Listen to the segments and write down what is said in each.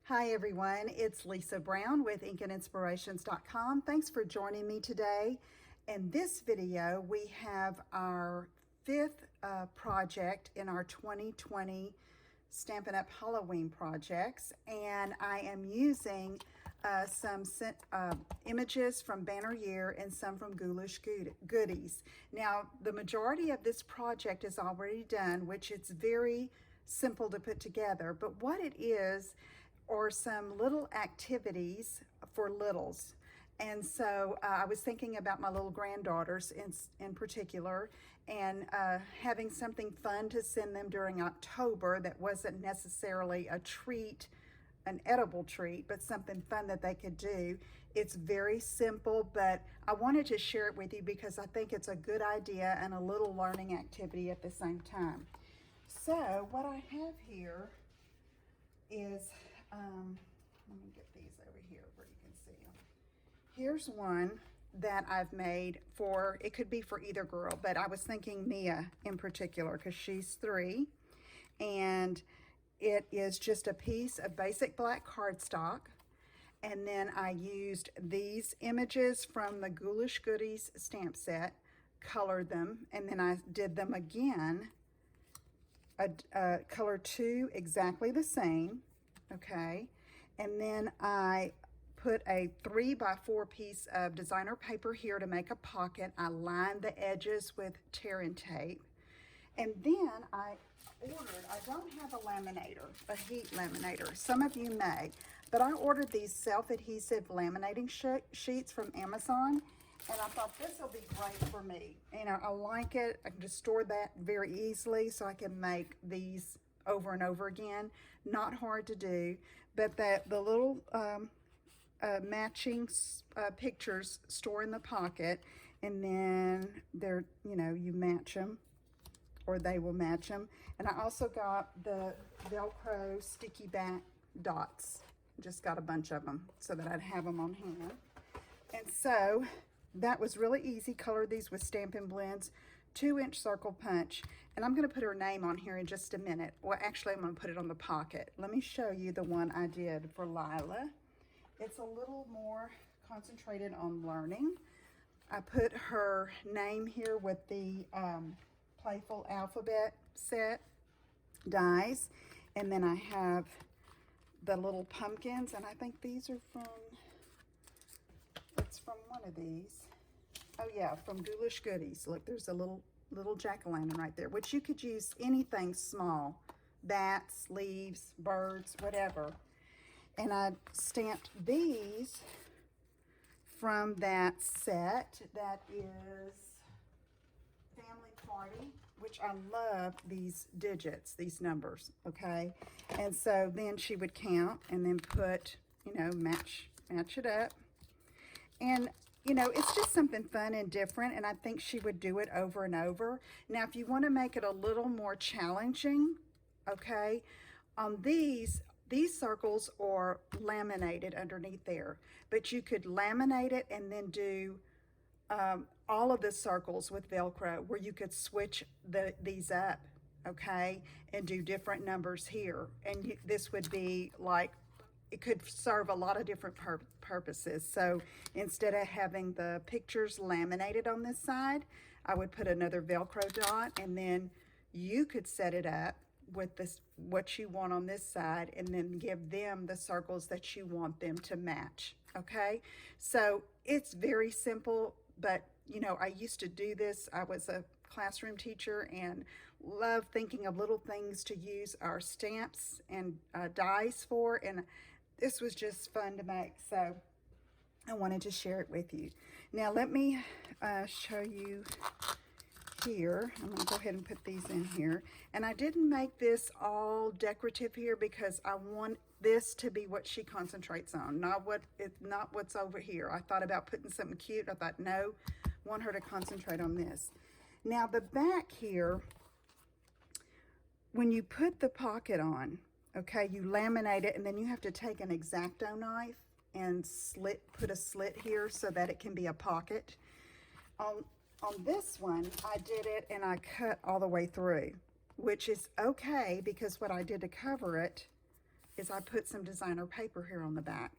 Hi everyone, it's Lisa Brown with InkandInspirations.com. Thanks for joining me today. In this video, we have our fifth project in our 2020 Stampin' Up! Halloween projects, and I am using some images from Banner Year and some from Ghoulish Goodies. Now, the majority of this project is already done, which it's very simple to put together, but what it is or some little activities for littles. And so I was thinking about my little granddaughters in particular, and having something fun to send them during October that wasn't necessarily a treat, an edible treat, but something fun that they could do. It's very simple, but I wanted to share it with you because I think it's a good idea and a little learning activity at the same time. So what I have here is, let me get these over here where you can see them. Here's one that I've made for, it could be for either girl, but I was thinking Mia in particular because she's 3. And it is just a piece of basic black cardstock. And then I used these images from the Ghoulish Goodies stamp set, colored them, and then I did them again, color 2 exactly the same, okay? And then I put a 3x4 piece of designer paper here to make a pocket. I lined the edges with tear-in tape. And then I don't have a laminator, a heat laminator. Some of you may, but I ordered these self-adhesive laminating sheets from Amazon, and I thought this will be great for me. You know, I like it. I can just store that very easily so I can make these over and over again. Not hard to do, but the little matching pictures store in the pocket, and then they're, you know, you match them or they will match them. And I also got the Velcro sticky back dots. Just got a bunch of them so that I'd have them on hand. And so that was really easy. Colored these with Stampin' Blends, 2-inch circle punch. And I'm going to put her name on here in just a minute. Well, actually, I'm going to put it on the pocket. Let me show you the one I did for Lila. It's a little more concentrated on learning. I put her name here with the Playful Alphabet set dies. And then I have the little pumpkins, and I think these are from, it's from one of these. Oh yeah, from Ghoulish Goodies. Look, there's a little jack-o'-lantern right there, which you could use anything small, bats, leaves, birds, whatever. And I stamped these from that set that is Family Party, which I love these digits, these numbers, okay? And so then she would count and then put, you know, match it up. And, you know, it's just something fun and different, and I think she would do it over and over. Now, if you want to make it a little more challenging, okay, on these circles are laminated underneath there, but you could laminate it and then do all of the circles with Velcro where you could switch these up, okay, and do different numbers here. And this would be like, it could serve a lot of different purposes. So instead of having the pictures laminated on this side, I would put another Velcro dot, and then you could set it up with this, what you want on this side, and then give them the circles that you want them to match, okay? So it's very simple, but you know, I used to do this. I was a classroom teacher and love thinking of little things to use our stamps and dies for, and this was just fun to make, so I wanted to share it with you. Now let me show you here. I'm going to go ahead and put these in here. And I didn't make this all decorative here because I want this to be what she concentrates on, not what's over here. I thought about putting something cute. I thought, no, want her to concentrate on this. Now the back here, when you put the pocket on, okay, you laminate it, and then you have to take an X-Acto knife and put a slit here so that it can be a pocket. On this one, I did it and I cut all the way through, which is okay because what I did to cover it is I put some designer paper here on the back,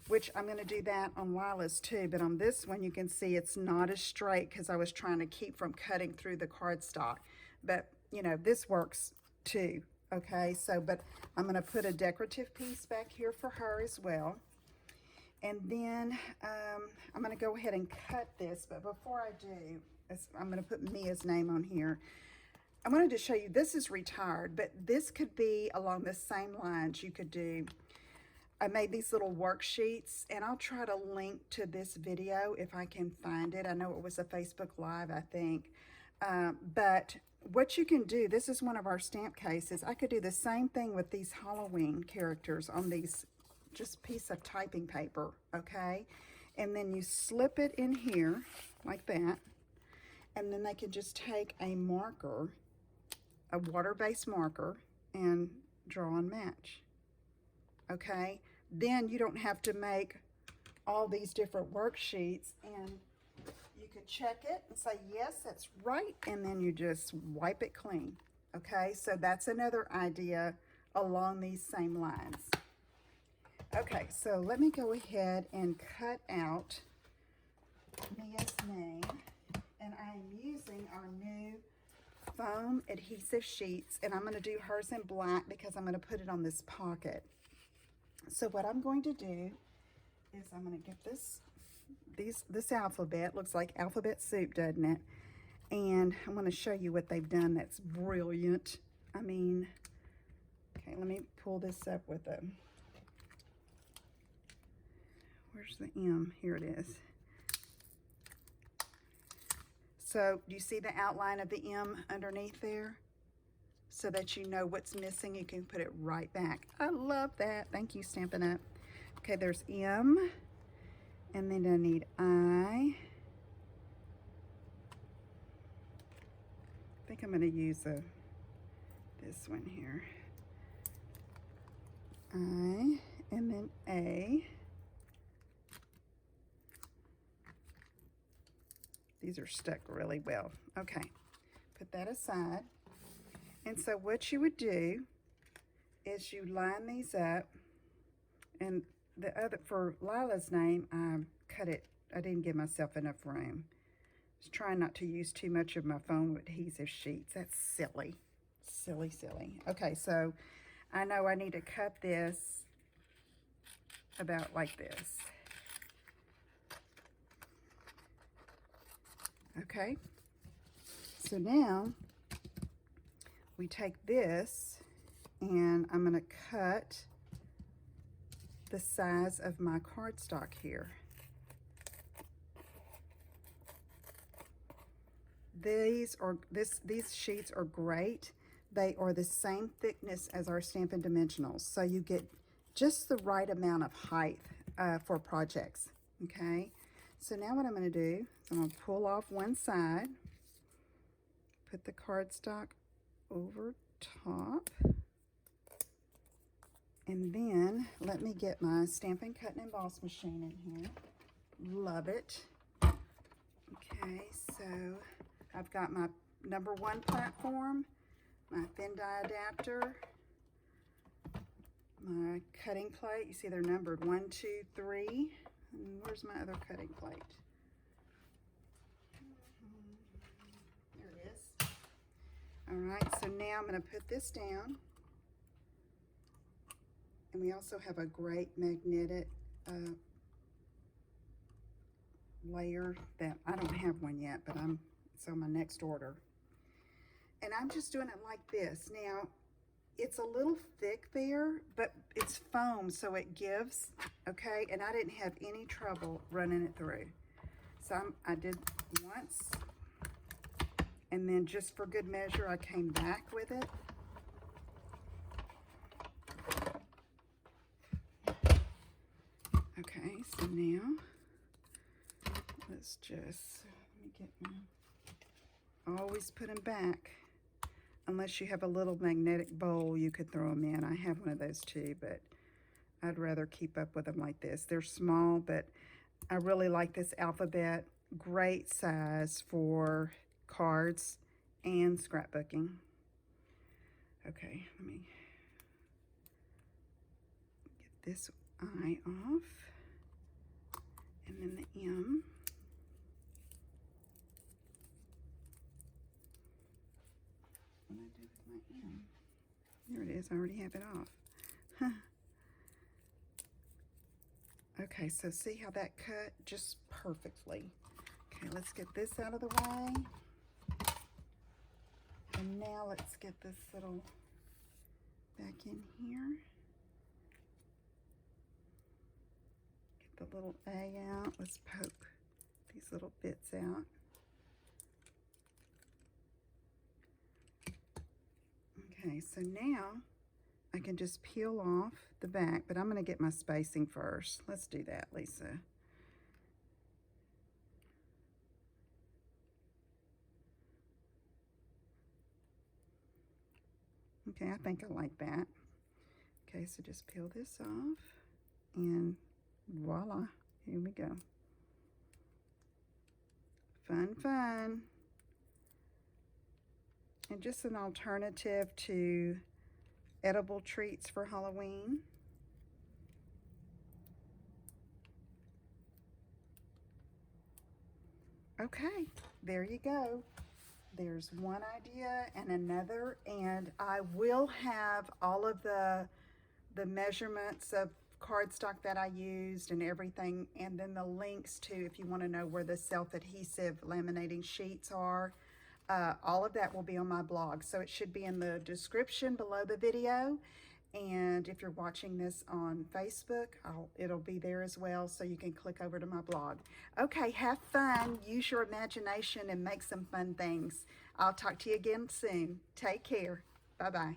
which I'm going to do that on Lila's too, but on this one you can see it's not as straight because I was trying to keep from cutting through the cardstock. But, you know, this works too, okay? So, but I'm going to put a decorative piece back here for her as well. And then I'm going to go ahead and cut this, but before I do, I'm going to put Mia's name on here. I wanted to show you, this is retired, but this could be along the same lines. You could do, I made these little worksheets, and I'll try to link to this video if I can find it. I know it was a Facebook Live, I think. But what you can do, this is one of our stamp cases. I could do the same thing with these Halloween characters on these just piece of typing paper, okay? And then you slip it in here like that, and then they can just take a marker, a water-based marker, and draw and match, okay? Then you don't have to make all these different worksheets, and you could check it and say, yes, that's right, and then you just wipe it clean, okay? So that's another idea along these same lines. Okay, so let me go ahead and cut out Mia's name, and I'm using our new foam adhesive sheets, and I'm going to do hers in black because I'm going to put it on this pocket. So what I'm going to do is I'm going to get this alphabet. Looks like alphabet soup, doesn't it? And I'm going to show you what they've done that's brilliant. I mean, okay, let me pull this up with a, where's the M? Here it is. So do you see the outline of the M underneath there? So that you know what's missing, you can put it right back. I love that. Thank you, Stampin' Up. Okay, there's M, and then I need I. I think I'm going to use this one here. I, and then A. These are stuck really well. Okay, put that aside. And so what you would do is you line these up, and the other, for Lila's name, I cut it, I didn't give myself enough room. I was trying not to use too much of my foam adhesive sheets. That's silly, silly, silly. Okay, so I know I need to cut this about like this. Okay, so now we take this, and I'm going to cut the size of my cardstock here. These sheets are great. They are the same thickness as our Stampin' Dimensionals, so you get just the right amount of height for projects, okay? So now what I'm going to do is I'm going to pull off one side, put the cardstock over top, and then let me get my Stampin' Cut and Emboss machine in here. Love it. Okay, so I've got my #1 platform, my thin die adapter, my cutting plate. You see they're numbered 1, 2, 3. And where's my other cutting plate? There it is. All right, so now I'm going to put this down. And we also have a great magnetic layer that I don't have one yet, but it's on my next order. And I'm just doing it like this. Now, it's a little thick there, but it's foam, so it gives, okay? And I didn't have any trouble running it through. So I did once, and then just for good measure, I came back with it. Okay, so now, let's just, let me get my, always put them back. Unless you have a little magnetic bowl, you could throw them in. I have one of those too, but I'd rather keep up with them like this. They're small, but I really like this alphabet. Great size for cards and scrapbooking. Okay, let me this I off, and then the M. What did I do with my M? There it is, I already have it off. Huh. Okay, so see how that cut just perfectly. Okay, let's get this out of the way. And now let's get this little back in here. Get the little A out. Let's poke these little bits out. Okay, so now I can just peel off the back, but I'm going to get my spacing first. Let's do that, Lisa. Okay, I think I like that. Okay, so just peel this off, and voila, here we go. Fun, fun. And just an alternative to edible treats for Halloween. Okay, there you go. There's one idea and another, and I will have all of the measurements of cardstock that I used and everything, and then the links to, if you want to know where the self-adhesive laminating sheets are. All of that will be on my blog, so it should be in the description below the video. And if you're watching this on Facebook, it'll be there as well, so you can click over to my blog. Okay, have fun, use your imagination, and make some fun things. I'll talk to you again soon. Take care. Bye-bye.